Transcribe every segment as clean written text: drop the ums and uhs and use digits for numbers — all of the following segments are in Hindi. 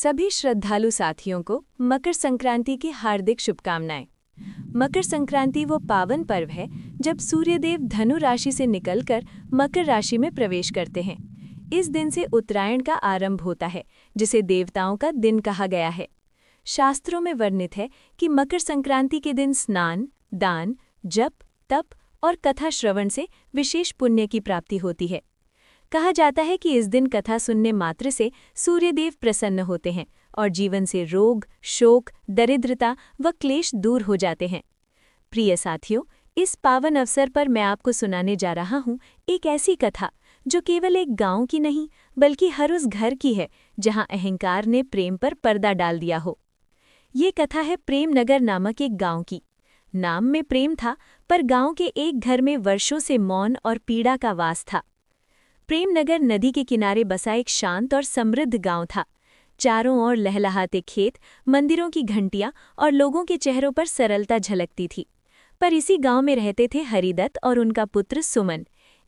सभी श्रद्धालु साथियों को मकर संक्रांति की हार्दिक शुभकामनाएं। मकर संक्रांति वो पावन पर्व है जब सूर्यदेव धनु राशि से निकलकर मकर राशि में प्रवेश करते हैं। इस दिन से उत्तरायण का आरंभ होता है, जिसे देवताओं का दिन कहा गया है। शास्त्रों में वर्णित है कि मकर संक्रांति के दिन स्नान, दान, जप, तप और कथा श्रवण से विशेष पुण्य की प्राप्ति होती है। कहा जाता है कि इस दिन कथा सुनने मात्र से सूर्यदेव प्रसन्न होते हैं और जीवन से रोग, शोक, दरिद्रता व क्लेश दूर हो जाते हैं। प्रिय साथियों, इस पावन अवसर पर मैं आपको सुनाने जा रहा हूँ एक ऐसी कथा जो केवल एक गांव की नहीं बल्कि हर उस घर की है जहां अहंकार ने प्रेम पर पर्दा डाल दिया हो। ये कथा है प्रेमनगर नामक एक गांव की। नाम में प्रेम था, पर गांव के एक घर में वर्षों से मौन और पीड़ा का वास था। प्रेमनगर नदी के किनारे बसा एक शांत और समृद्ध गांव था। चारों ओर लहलहाते खेत, मंदिरों की घंटियां और लोगों के चेहरों पर सरलता झलकती थी। पर इसी गांव में रहते थे हरिदत्त और उनका पुत्र सुमन,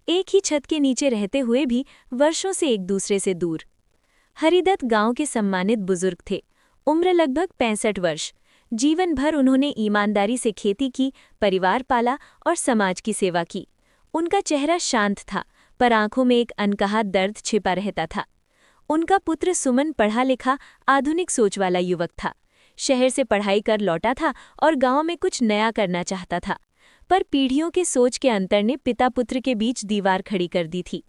एक ही छत के नीचे रहते हुए भी वर्षों से एक दूसरे से दूर। हरिदत्त गांव के सम्मानित बुजुर्ग थे, उम्र लगभग 65 वर्ष। जीवन भर उन्होंने ईमानदारी से खेती की, परिवार पाला और समाज की सेवा की। उनका चेहरा शांत था, पर आंखों में एक अनकहा दर्द छिपा रहता था। उनका पुत्र सुमन पढ़ा लिखा, आधुनिक सोच वाला युवक था। शहर से पढ़ाई कर लौटा था और गांव में कुछ नया करना चाहता था, पर पीढ़ियों के सोच के अंतर ने पिता पुत्र के बीच दीवार खड़ी कर दी थी।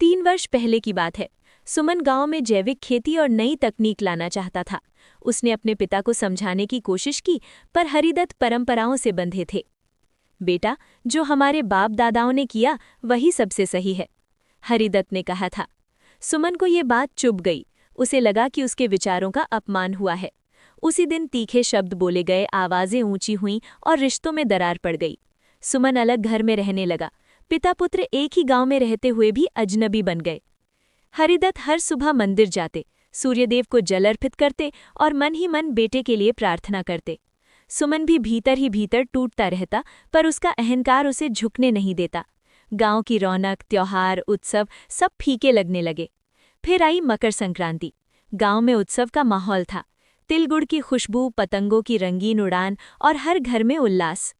3 वर्ष पहले की बात है। सुमन गांव में जैविक खेती और नई तकनीक लाना चाहता था। उसने अपने पिता को समझाने की कोशिश की, पर हरिदत्त परंपराओं से बंधे थे। बेटा, जो हमारे बाप दादाओं ने किया वही सबसे सही है, हरिदत्त ने कहा था। सुमन को ये बात चुभ गई। उसे लगा कि उसके विचारों का अपमान हुआ है। उसी दिन तीखे शब्द बोले गए, आवाजें ऊंची हुईं और रिश्तों में दरार पड़ गई। सुमन अलग घर में रहने लगा। पिता पुत्र एक ही गांव में रहते हुए भी अजनबी बन गए। हरिदत्त हर सुबह मंदिर जाते, सूर्यदेव को जल अर्पित करते और मन ही मन बेटे के लिए प्रार्थना करते। सुमन भी भीतर ही भीतर टूटता रहता, पर उसका अहंकार उसे झुकने नहीं देता। गांव की रौनक, त्योहार, उत्सव सब फीके लगने लगे। फिर आई मकर संक्रांति। गांव में उत्सव का माहौल था। तिल गुड़ की खुशबू, पतंगों की रंगीन उड़ान और हर घर में उल्लास।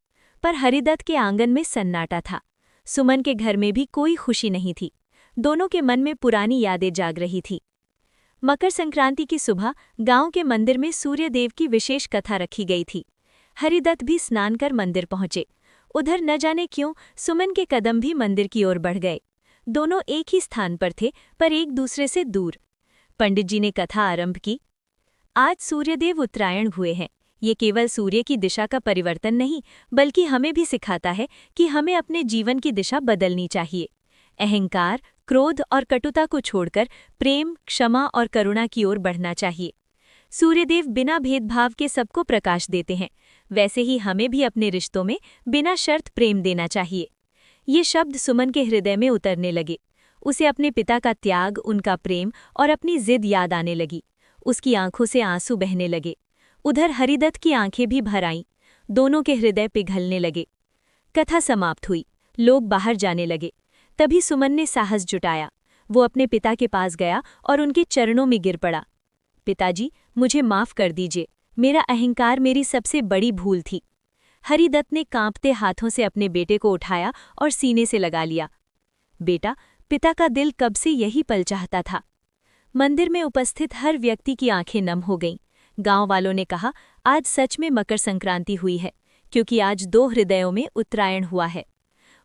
पर हरिदत्त के आंगन में सन्नाटा था। सुमन के घर में भी कोई खुशी नहीं थी। दोनों के मन में पुरानी यादें जाग रही थी। मकर संक्रांति की सुबह गांव के मंदिर में सूर्यदेव की विशेष कथा रखी गई थी। हरिदत्त भी स्नान कर मंदिर पहुंचे। उधर न जाने क्यों सुमन के कदम भी मंदिर की ओर बढ़ गए। दोनों एक ही स्थान पर थे, पर एक दूसरे से दूर। पंडित जी ने कथा आरंभ की। आज सूर्यदेव उत्तरायण हुए हैं। ये केवल सूर्य की दिशा का परिवर्तन नहीं, बल्कि हमें भी सिखाता है कि हमें अपने जीवन की दिशा बदलनी चाहिए। अहंकार, क्रोध और कटुता को छोड़कर प्रेम, क्षमा और करुणा की ओर बढ़ना चाहिए। सूर्यदेव बिना भेदभाव के सबको प्रकाश देते हैं, वैसे ही हमें भी अपने रिश्तों में बिना शर्त प्रेम देना चाहिए। ये शब्द सुमन के हृदय में उतरने लगे। उसे अपने पिता का त्याग, उनका प्रेम और अपनी जिद याद आने लगी। उसकी आंखों से आंसू बहने लगे। उधर हरिदत्त की आंखें भी भर आईं। दोनों के हृदय पिघलने लगे। कथा समाप्त हुई। लोग बाहर जाने लगे। तभी सुमन ने साहस जुटाया। वो अपने पिता के पास गया और उनके चरणों में गिर पड़ा। पिताजी, मुझे माफ कर दीजिए। मेरा अहंकार मेरी सबसे बड़ी भूल थी। हरिदत्त ने कांपते हाथों से अपने बेटे को उठाया और सीने से लगा लिया। बेटा, पिता का दिल कब से यही पल चाहता था। मंदिर में उपस्थित हर व्यक्ति की आंखें नम हो गईं। गांव वालों ने कहा, आज सच में मकर संक्रांति हुई है, क्योंकि आज 2 हृदयों में उत्तरायण हुआ है।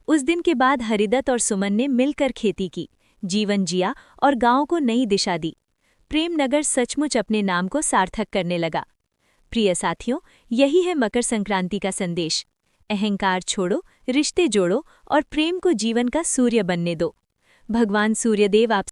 उस दिन के बाद हरिदत्त और सुमन ने मिलकर खेती की, जीवन जिया और गांव को नई दिशा दी। प्रेमनगर सचमुच अपने नाम को सार्थक करने लगा। प्रिय साथियों, यही है मकर संक्रांति का संदेश। अहंकार छोड़ो, रिश्ते जोड़ो और प्रेम को जीवन का सूर्य बनने दो। भगवान सूर्यदेव आप